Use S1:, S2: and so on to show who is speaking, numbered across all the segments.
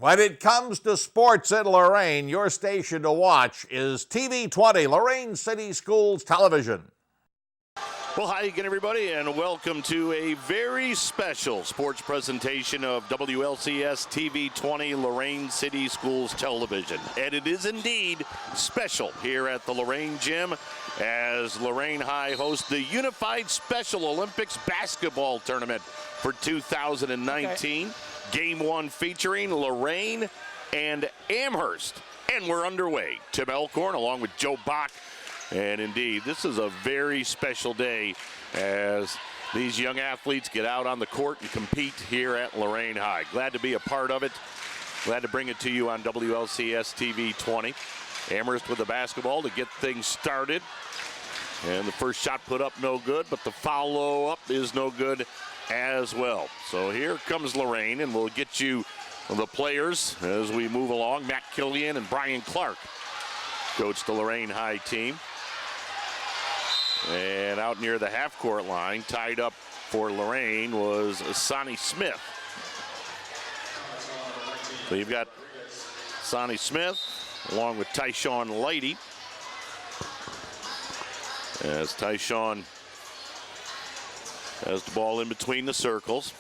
S1: When it comes to sports in Lorain, your station to watch is TV 20, Lorain City Schools Television.
S2: Well, hi again, everybody, and welcome to a very special sports presentation of WLCS TV 20 Lorain City Schools Television. And it is indeed special here at the Lorain Gym as Lorain High hosts the Unified Special Olympics Basketball Tournament for 2019. Okay. Game one featuring Lorain and Amherst. And we're underway. Tim Elkhorn along with Joe Bach. And indeed, this is a very special day as these young athletes get out on the court and compete here at Lorain High. Glad to be a part of it. Glad to bring it to you on WLCS TV 20. Amherst with the basketball to get things started. And the first shot put up no good, but the follow-up is no good as well. So here comes Lorain, and we'll get you the players as we move along. Matt Killian and Brian Clark coach the Lorain High team. And out near the half-court line, tied up for Lorain, was Sonny Smith. So you've got Sonny Smith along with Tyshawn Leidy. As Tyshawn has the ball in between the circles.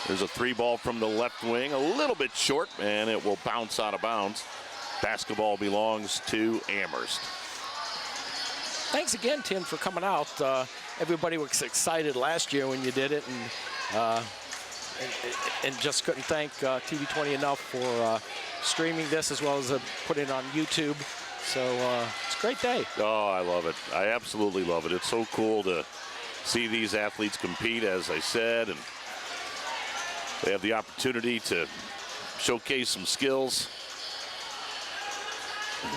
S2: There's a three ball from the left wing, a little bit short, and it will bounce out of bounds. Basketball belongs to Amherst.
S3: Thanks again, Tim, for coming out. Everybody was excited last year when you did it, and just couldn't thank TV 20 enough for streaming this as well as putting it on YouTube. So it's a great day.
S2: Oh, I love it. I absolutely love it. It's so cool to see these athletes compete, as I said, and they have the opportunity to showcase some skills.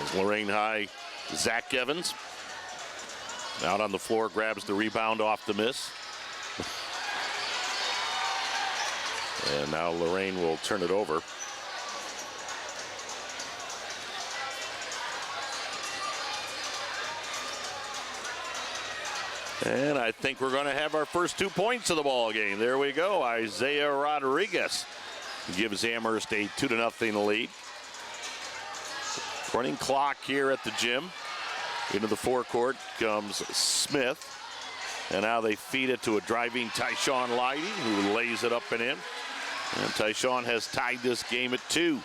S2: As Lorain High, Zach Evans out on the floor, grabs the rebound off the miss. And now Lorain will turn it over. And I think we're going to have our first 2 points of the ball game. There we go. Isaiah Rodriguez gives Amherst a 2-0 lead. Running clock here at the gym. Into the forecourt comes Smith. And now they feed it to a driving Tyshawn Leidy, who lays it up and in. And Tyshawn has tied this game at 2.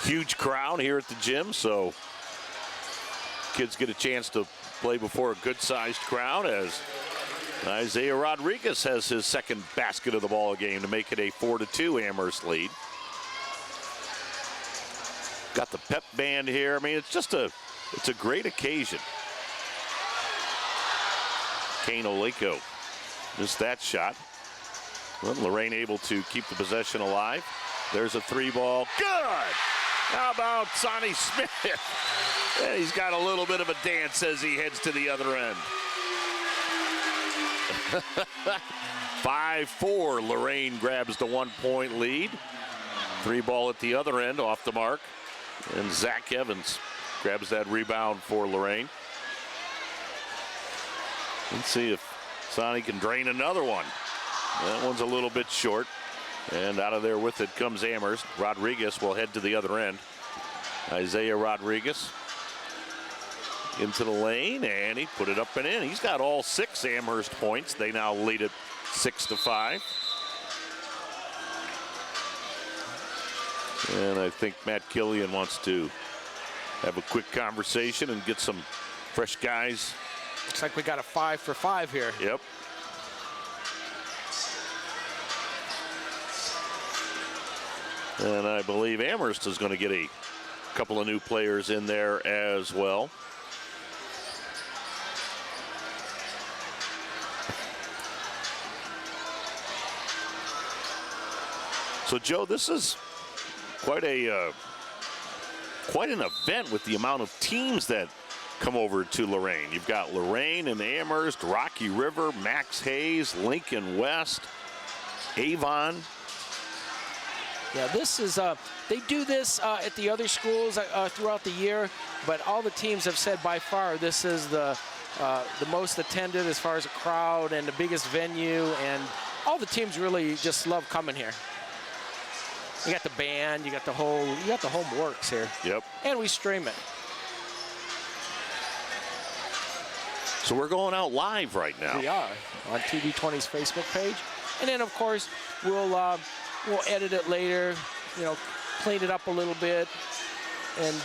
S2: Huge crowd here at the gym, so kids get a chance to play before a good-sized crowd as Isaiah Rodriguez has his second basket of the ball game to make it a 4-2 Amherst lead. Got the pep band here. I mean, it's a great occasion. Kane Oleko missed that shot. Well, Lorain able to keep the possession alive. There's a three ball. Good! How about Sonny Smith? Yeah, he's got a little bit of a dance as he heads to the other end. 5-4, Lorain grabs the 1-point lead. Three ball at the other end, off the mark. And Zach Evans grabs that rebound for Lorain. Let's see if Sonny can drain another one. That one's a little bit short. And out of there with it comes Amherst. Rodriguez will head to the other end. Isaiah Rodriguez into the lane, and he put it up and in. He's got all 6 Amherst points. They now lead it 6-5. And I think Matt Killian wants to have a quick conversation and get some fresh guys.
S3: Looks like we got a 5 for 5 here.
S2: Yep. And I believe Amherst is going to get a couple of new players in there as well. So, Joe, this is quite an event with the amount of teams that come over to Lorain. You've got Lorain and Amherst, Rocky River, Max Hayes, Lincoln West, Avon.
S3: Yeah, this is, they do this at the other schools throughout the year, but all the teams have said by far this is the most attended as far as a crowd and the biggest venue, and all the teams really just love coming here. You got the band, you got the home works here.
S2: Yep.
S3: And we stream it.
S2: So we're going out live right now.
S3: We are on TV20's Facebook page, and then of course we'll edit it later, you know, clean it up a little bit, and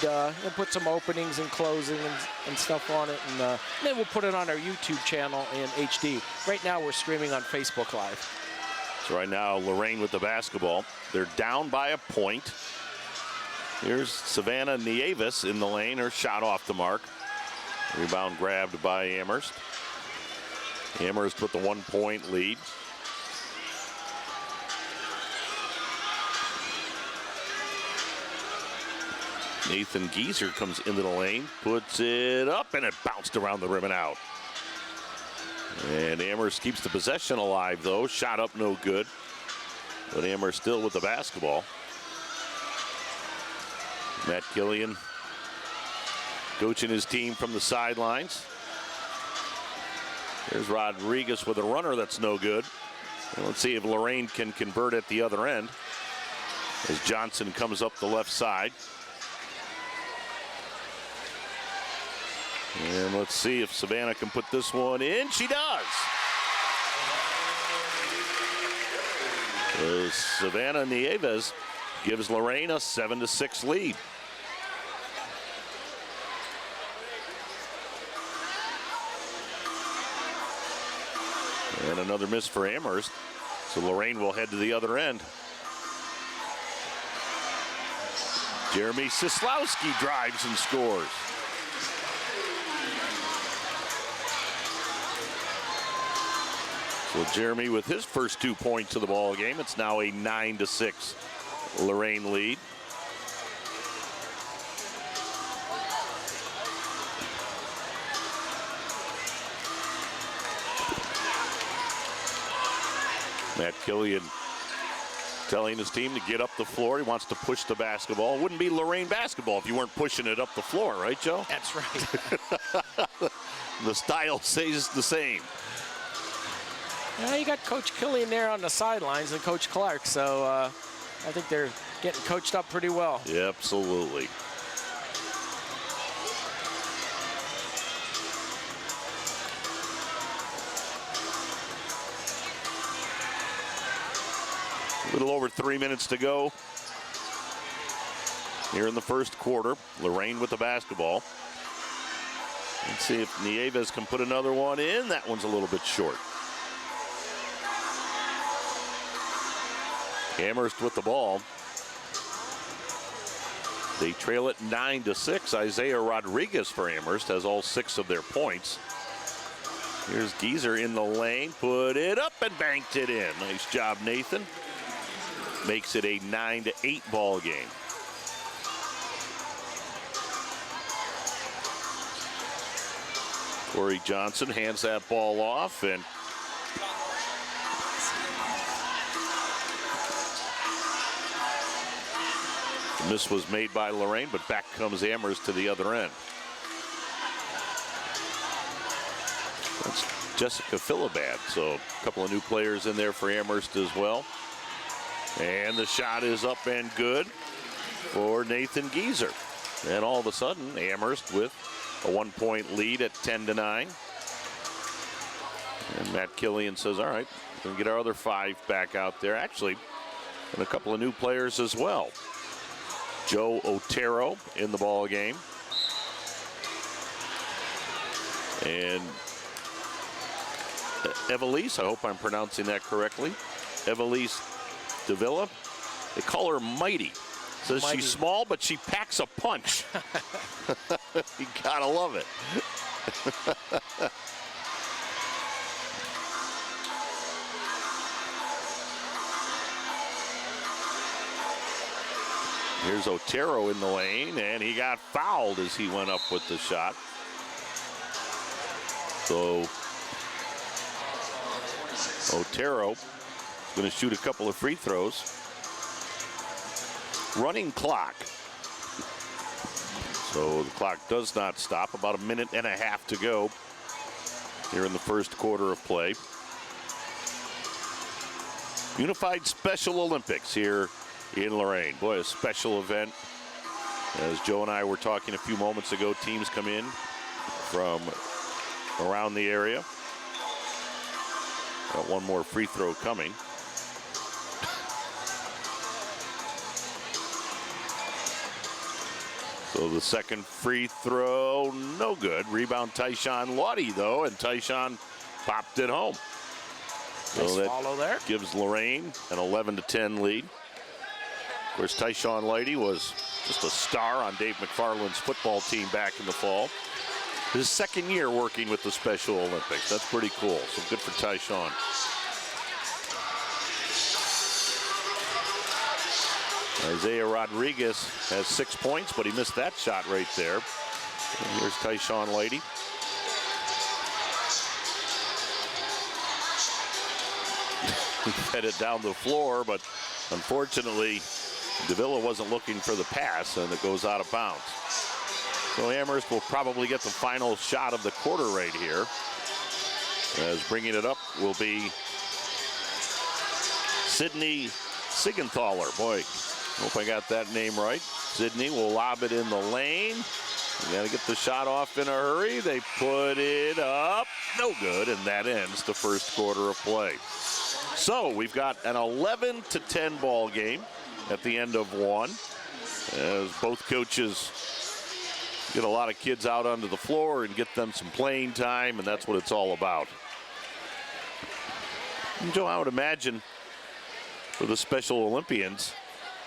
S3: put some openings and closing and stuff on it, and then we'll put it on our YouTube channel in HD. Right now we're streaming on Facebook Live.
S2: So right now Lorain with the basketball. They're down by a point. Here's Savannah Nieves in the lane. Her shot off the mark. Rebound grabbed by Amherst. Amherst with the 1-point lead. Nathan Gieser comes into the lane, puts it up, and it bounced around the rim and out. And Amherst keeps the possession alive, though. Shot up, no good. But Amherst still with the basketball. Matt Killian coaching his team from the sidelines. There's Rodriguez with a runner that's no good. And let's see if Lorain can convert at the other end as Johnson comes up the left side. And let's see if Savannah can put this one in. She does. Savannah Nieves gives Lorain a 7-6 lead. And another miss for Amherst. So Lorain will head to the other end. Jeremy Sislowski drives and scores. So Jeremy with his first 2 points of the ball game. It's now a 9-6 Lorain lead. Matt Killian telling his team to get up the floor. He wants to push the basketball. It wouldn't be Lorain basketball if you weren't pushing it up the floor, right, Joe?
S3: That's right.
S2: The style stays the same.
S3: Yeah, you got Coach Killian there on the sidelines and Coach Clark, so I think they're getting coached up pretty well.
S2: Yeah, absolutely. A little over 3 minutes to go here in the first quarter. Lorain with the basketball. Let's see if Nieves can put another one in. That one's a little bit short. Amherst with the ball. They trail it 9-6. Isaiah Rodriguez for Amherst has all 6 of their points. Here's Gieser in the lane, put it up and banked it in. Nice job, Nathan. Makes it a 9-8 ball game. Corey Johnson hands that ball off, and the miss was made by Lorain, but back comes Amherst to the other end. That's Jessica Philibad, so a couple of new players in there for Amherst as well. And the shot is up and good for Nathan Gieser. And all of a sudden, Amherst with a 1-point lead at 10-9. And Matt Killian says, all right, we're going to get our other 5 back out there. Actually, and a couple of new players as well. Joe Otero in the ball game. And Evelise, I hope I'm pronouncing that correctly. Evelise Davila. They call her Mighty. Says
S3: Mighty.
S2: She's small, but she packs a punch. You gotta love it. Here's Otero in the lane, and he got fouled as he went up with the shot. So Otero going to shoot a couple of free throws. running clock. So the clock does not stop. About a minute and a half to go here in the first quarter of play. Unified Special Olympics here in Lorain. Boy, a special event. As Joe and I were talking a few moments ago, teams come in from around the area. Got one more free throw coming. So the second free throw, no good. Rebound Tyshawn Lottie, though, and Tyshawn popped it home.
S3: Nice
S2: So that
S3: follow there.
S2: gives Lorain an 11-10 lead. Of course, Tyshawn Lady was just a star on Dave McFarland's football team back in the fall. His second year working with the Special Olympics. That's pretty cool. So good for Tyshawn. Isaiah Rodriguez has 6 points, but he missed that shot right there. And here's Tyshawn Lady. He fed it down the floor, but unfortunately, Davila wasn't looking for the pass, and it goes out of bounds. So Amherst will probably get the final shot of the quarter right here, as bringing it up will be Sydney Sigenthaler. Boy, hope I got that name right. Sydney will lob it in the lane. You got to get the shot off in a hurry. They put it up. No good, and that ends the first quarter of play. So we've got an 11-10 ball game at the end of one, as both coaches get a lot of kids out onto the floor and get them some playing time, and that's what it's all about. And Joe, I would imagine for the Special Olympians,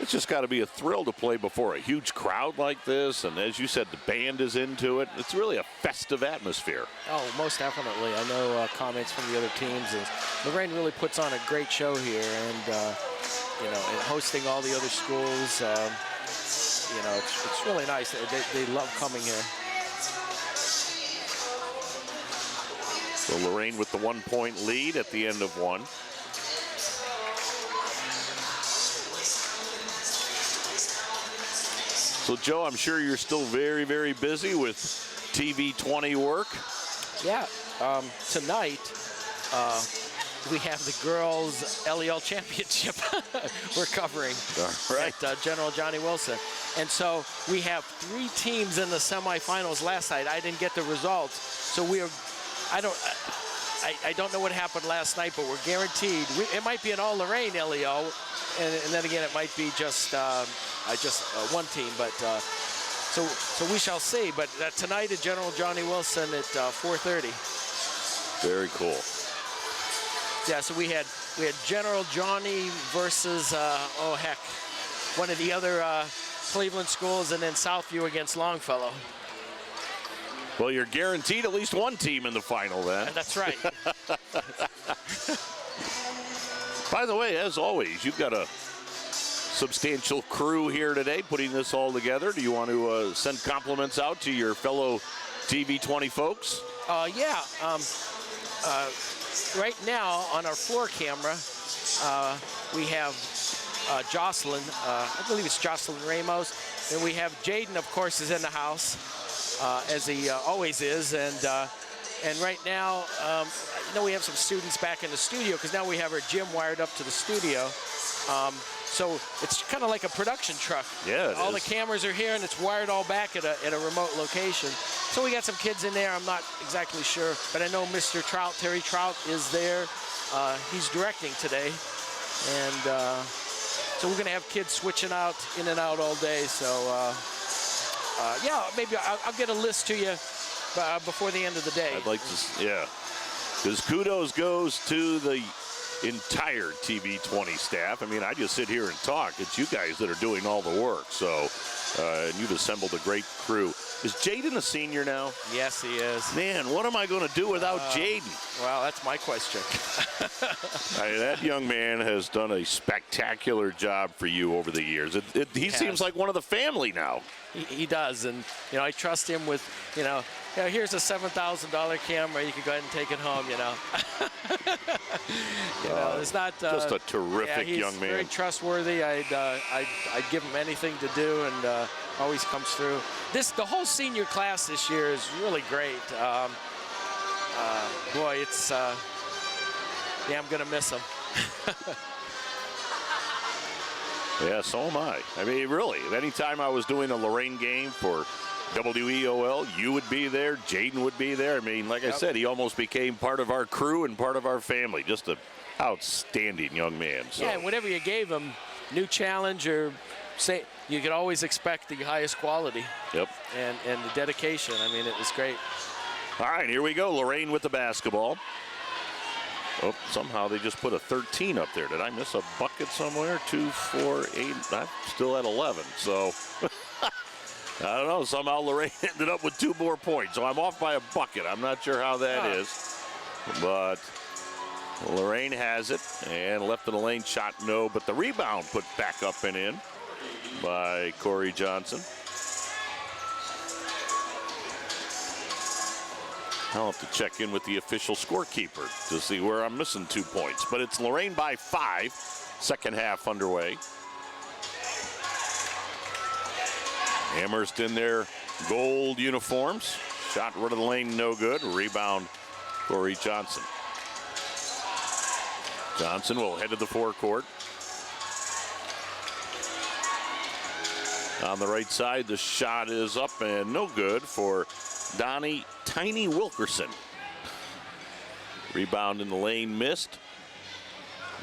S2: it's just got to be a thrill to play before a huge crowd like this, and as you said, the band is into it. It's really a festive atmosphere.
S3: Oh, most definitely. I know comments from the other teams, and Lorain really puts on a great show here, and you know, and hosting all the other schools. You know, it's really nice. They love coming here.
S2: So Lorain with the 1 point lead at the end of one. So Joe, I'm sure you're still very, very busy with TV 20 work.
S3: Yeah, tonight we have the girls' LEL championship we're covering at General Johnny Wilson. And so we have 3 teams in the semifinals last night. I didn't get the results, so I don't know what happened last night, but we're guaranteed. It might be an all Lorain LEL, and then again it might be just one team. But so we shall see. But tonight at General Johnny Wilson at 4:30.
S2: Very cool.
S3: Yeah, so we had General Johnny versus one of the other Cleveland schools, and then Southview against Longfellow.
S2: Well, you're guaranteed at least one team in the final then.
S3: That's right.
S2: By the way, as always, you've got a substantial crew here today putting this all together. Do you want to send compliments out to your fellow TV 20 folks?
S3: Yeah. Right now on our floor camera, we have Jocelyn. I believe it's Jocelyn Ramos. And we have Jaden, of course, is in the house, as he always is. And right now, you know, we have some students back in the studio because now we have our gym wired up to the studio. So it's kind of like a production truck.
S2: Yeah,
S3: all the cameras are here, and it's wired all back at a remote location. So we got some kids in there. I'm not exactly sure, but I know Mr. Trout, Terry Trout, is there. He's directing today, and so we're going to have kids switching out in and out all day. So yeah, maybe I'll get a list to you before the end of the day.
S2: I'd like to, yeah, because kudos goes to the entire TV 20 staff. I mean, I just sit here and talk. It's you guys that are doing all the work. So, and you've assembled a great crew. Is Jaden a senior now?
S3: Yes, he is.
S2: Man, what am I going to do without Jaden?
S3: Well, that's my question.
S2: That young man has done a spectacular job for you over the years. He seems like one of the family now.
S3: He does, and you know, I trust him with, you know, Yeah, here's a $7,000 camera. You can go ahead and take it home, you know. It's not
S2: just a terrific young man.
S3: He's very trustworthy. I'd give him anything to do, and always comes through. The whole senior class this year is really great. Boy, it's yeah, I'm gonna miss him.
S2: Yeah, so am I. I mean, really, anytime I was doing a Lorain game for WEOL, you would be there, Jaden would be there. I mean, like I said, he almost became part of our crew and part of our family. Just an outstanding young man. So.
S3: Yeah, and whatever you gave him, new challenge or say, you could always expect the highest quality.
S2: Yep.
S3: And the dedication. I mean, it was great.
S2: All right, here we go. Lorain with the basketball. Oh, somehow they just put a 13 up there. Did I miss a bucket somewhere? 2, 4, 8. I'm still at 11. So, I don't know. Somehow Lorain ended up with 2 more points. So I'm off by a bucket. I'm not sure how that is. But Lorain has it. And left of the lane shot, no. But the rebound put back up and in by Corey Johnson. I'll have to check in with the official scorekeeper to see where I'm missing 2 points. But it's Lorain by 5. Second half underway. Amherst in their gold uniforms. Shot rid of the lane, no good. Rebound, Corey Johnson. Johnson will head to the forecourt. On the right side, the shot is up and no good for Donnie Tiny Wilkerson. Rebound in the lane missed.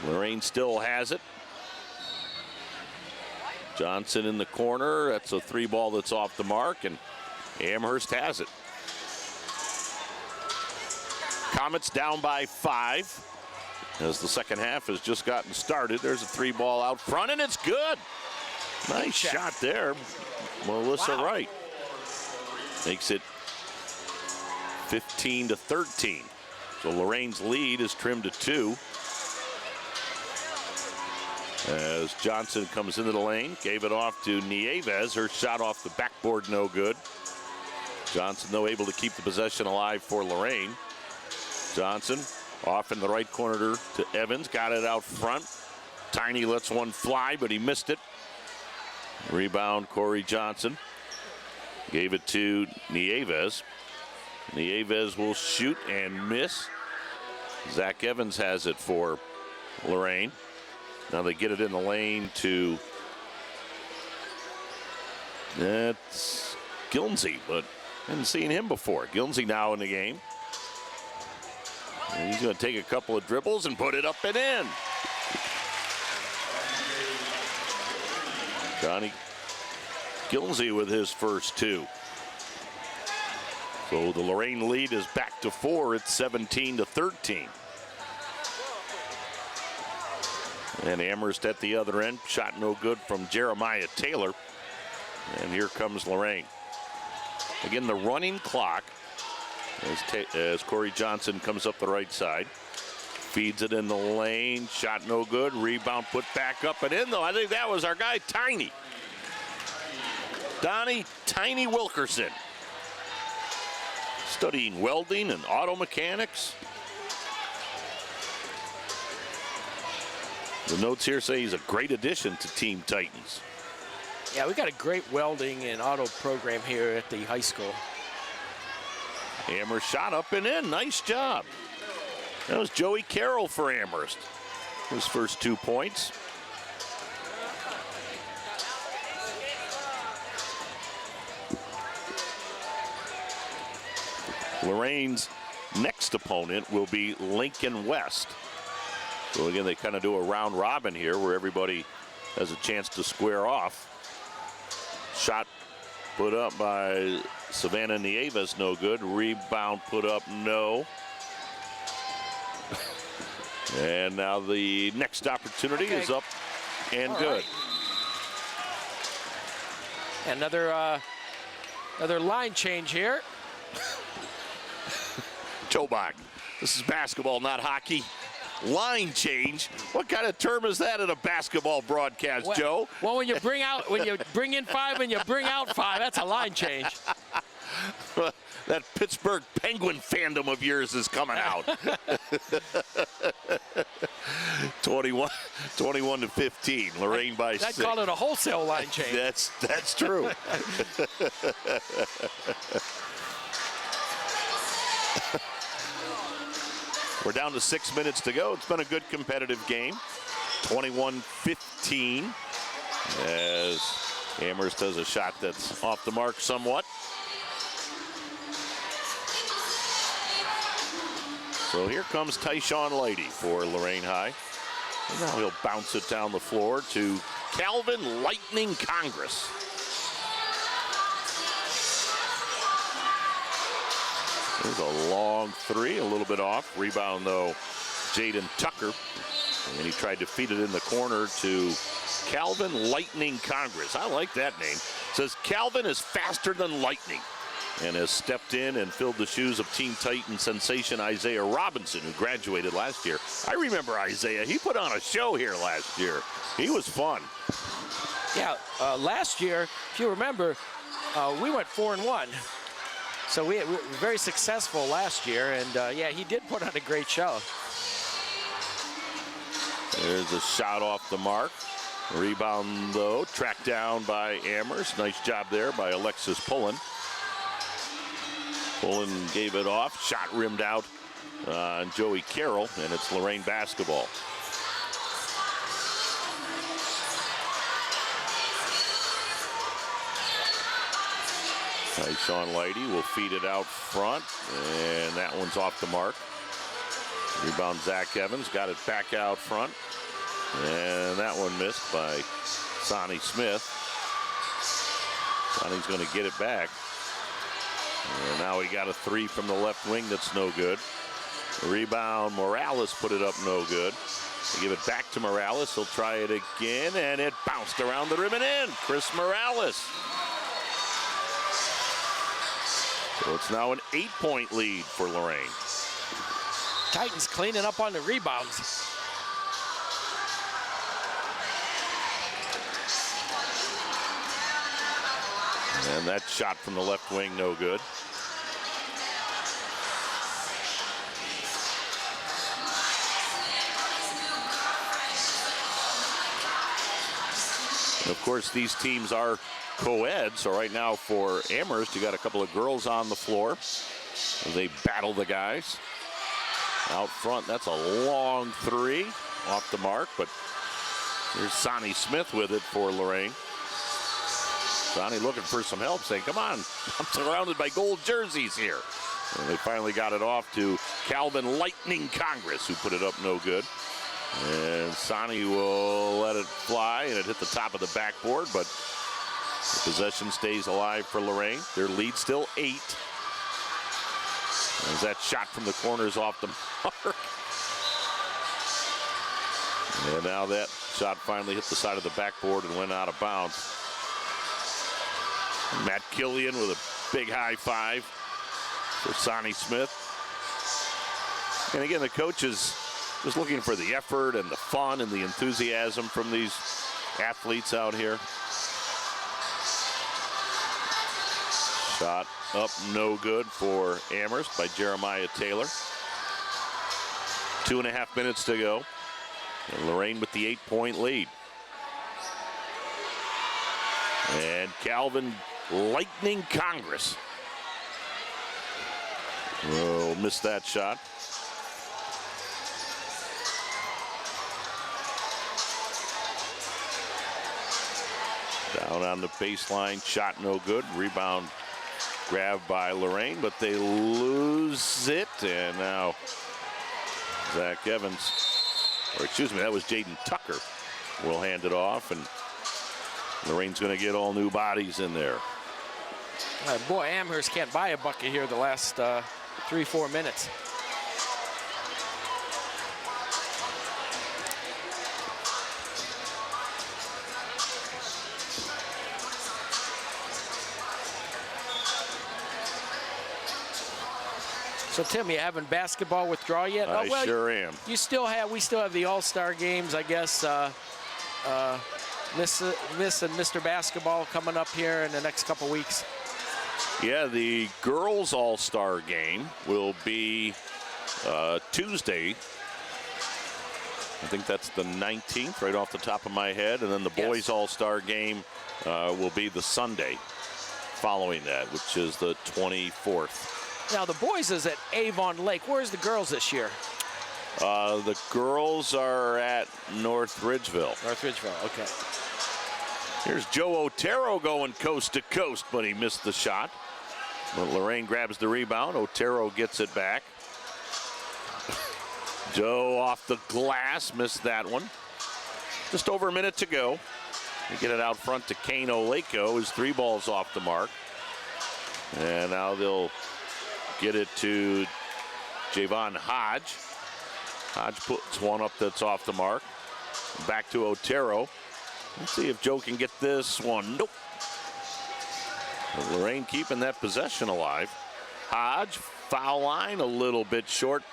S2: Lorain still has it. Johnson in the corner. That's a 3 ball that's off the mark, and Amherst has it. Comets down by 5 as the second half has just gotten started. There's a 3 ball out front, and it's good. Nice shot there. Melissa Wright makes it 15-13. So Lorain's lead is trimmed to 2. As Johnson comes into the lane, gave it off to Nieves. Her shot off the backboard, no good. Johnson, though, able to keep the possession alive for Lorain. Johnson off in the right corner to Evans. Got it out front. Tiny lets one fly, but he missed it. Rebound, Corey Johnson. Gave it to Nieves. Nieves will shoot and miss. Zach Evans has it for Lorain. Now they get it in the lane to that's Gilnsey, but hadn't seen him before. Gilnsey now in the game. And he's going to take a couple of dribbles and put it up and in. Johnny Gilnsey with his first 2. So the Lorain lead is back to 4. It's 17-13. And Amherst at the other end. Shot no good from Jeremiah Taylor. And here comes Lorain. Again, the running clock as Corey Johnson comes up the right side. Feeds it in the lane. Shot no good. Rebound put back up and in, though. I think that was our guy, Tiny. Donnie Tiny Wilkerson. Studying welding and auto mechanics. The notes here say he's a great addition to Team Titans.
S3: Yeah, we got a great welding and auto program here at the high school.
S2: Amherst shot up and in. Nice job. That was Joey Carroll for Amherst. His first 2 points. Lorain's next opponent will be Lincoln West. So again, they kind of do a round robin here where everybody has a chance to square off. Shot put up by Savannah Nieves, no good. Rebound put up, no. And now the next opportunity is up and all good.
S3: Right. Another line change here.
S2: Chobach, this is basketball, not hockey. Line change. What kind of term is that in a basketball broadcast, Joe?
S3: Well, when you bring in 5 and you bring out 5, that's a line change.
S2: that Pittsburgh Penguin fandom of yours is coming out. 21-15. Lorain by 6.
S3: I'd call it a wholesale line change.
S2: That's true. We're down to 6 minutes to go. It's been a good competitive game. 21-15 as Amherst does a shot that's off the mark somewhat. So here comes Tyshawn Lighty for Lorain High. And now he'll bounce it down the floor to Calvin Lightning Congress. There's a long three, a little bit off. Rebound, though, Jaden Tucker. And he tried to feed it in the corner to Calvin Lightning Congress. I like that name. Says Calvin is faster than lightning, and has stepped in and filled the shoes of Teen Titan sensation Isaiah Robinson, who graduated last year. I remember Isaiah. He put on a show here last year. He was fun.
S3: Yeah, last year, if you remember, we went 4-1. So we were very successful last year, and yeah, he did put on a great show.
S2: There's a shot off the mark. Rebound, though, tracked down by Amherst. Nice job there by Alexis Pullen. Pullen gave it off. Shot rimmed out on Joey Carroll, and it's Lorain basketball. Tyshawn Lighty will feed it out front, and that one's off the mark. Rebound, Zach Evans got it back out front, and that one missed by Sonny Smith. Sonny's going to get it back. And now he got a three from the left wing that's no good. Rebound, Morales put it up, no good. They give it back to Morales. He'll try it again, and it bounced around the rim and in. Chris Morales. So it's now an 8-point lead for Lorain.
S3: Titans cleaning up on the rebounds.
S2: And that shot from the left wing, no good. And of course, these teams are co-ed, so right now for Amherst, you got a couple of girls on the floor. They battle the guys. Out front, that's a long three off the mark, but here's Sonny Smith with it for Lorain. Sonny looking for some help, saying, come on, I'm surrounded by gold jerseys here. And they finally got it off to Calvin Lightning Congress, who put it up no good. And Sonny will let it fly, and it hit the top of the backboard, but the possession stays alive for Lorain. Their lead still 8. As that shot from the corner is off the mark. And now that shot finally hit the side of the backboard and went out of bounds. Matt Killian with a big high five for Sonny Smith. And again, the coach is just looking for the effort and the fun and the enthusiasm from these athletes out here. Shot up, no good for Amherst by Jeremiah Taylor. 2.5 minutes to go. And Lorain with the 8-point lead. And Calvin Lightning Congress will miss that shot. Down on the baseline, shot no good. Rebound grabbed by Lorain, but they lose it. And now Zach Evans, or excuse me, that was Jaden Tucker, will hand it off. And Lorain's going to get all new bodies in there.
S3: Boy, Amherst can't buy a bucket here the last 3-4 minutes. So Tim, you having basketball withdrawal yet?
S2: I sure am.
S3: We still have the All-Star games, I guess. Miss and Mr. Basketball coming up here in the next couple weeks.
S2: Yeah, the girls all-star game will be Tuesday. I think that's the 19th, right off the top of my head. And then the boys all-star game will be the Sunday following that, which is the 24th.
S3: Now, the boys is at Avon Lake. Where's the girls this year?
S2: The girls are at North Ridgeville.
S3: North Ridgeville, okay.
S2: Here's Joe Otero going coast to coast, but he missed the shot. But Lorain grabs the rebound. Otero gets it back. Joe off the glass, missed that one. Just over a minute to go. They get it out front to Kane Oleko. His 3 balls off the mark. And now they'll get it to Javon Hodge. Hodge puts one up that's off the mark. Back to Otero. Let's see if Joe can get this one. Nope. But Lorain keeping that possession alive. Hodge, foul line, a little bit short.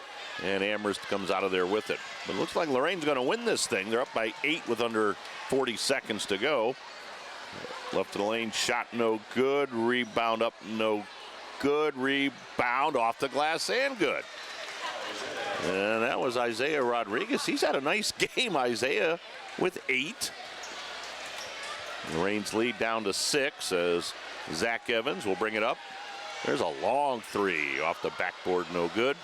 S2: And Amherst comes out of there with it. But it looks like Lorain's going to win this thing. They're up by 8 with under 40 seconds to go. Left to the lane, shot no good. Rebound up, no good. Rebound off the glass and good. And that was Isaiah Rodriguez. He's had a nice game, Isaiah, with 8. Lorain's lead down to 6 as Zach Evans will bring it up. There's a long 3 off the backboard, no good.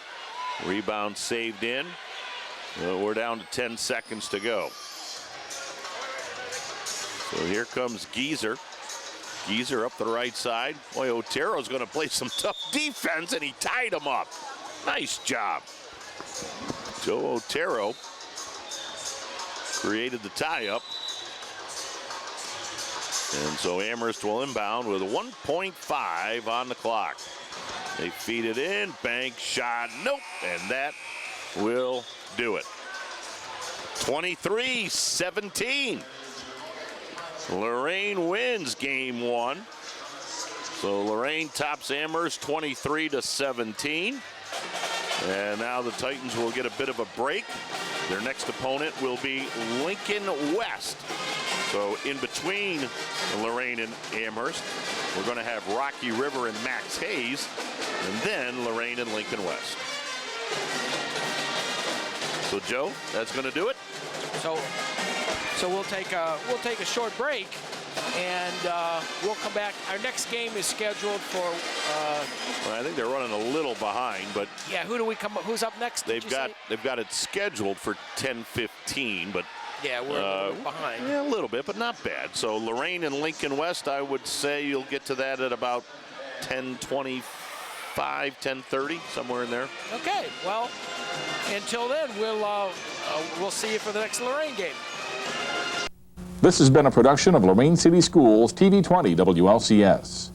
S2: Rebound saved in. We're down to 10 seconds to go. So here comes Geezer. Geezer up the right side. Boy, Otero's going to play some tough defense, and he tied him up. Nice job. Joe Otero created the tie-up. And so Amherst will inbound with 1.5 on the clock. They feed it in, bank shot, nope, and that will do it. 23-17. Lorain wins game 1. So Lorain tops Amherst 23-17. And now the Titans will get a bit of a break. Their next opponent will be Lincoln West. So in between Lorain and Amherst, we're going to have Rocky River and Max Hayes, and then Lorain and Lincoln West. So Joe, that's going to do it.
S3: So we'll take a short break, and we'll come back. Our next game is scheduled for.
S2: Well, I think they're running a little behind, but
S3: yeah, who's up next?
S2: They've got it scheduled for 10:15, but.
S3: Yeah, we're a little behind.
S2: Yeah, a little bit, but not bad. So Lorain and Lincoln West, I would say you'll get to that at about 10:25, 10:30, somewhere in there.
S3: Okay, well, until then, we'll see you for the next Lorain game.
S1: This has been a production of Lorain City Schools TV 20 WLCS.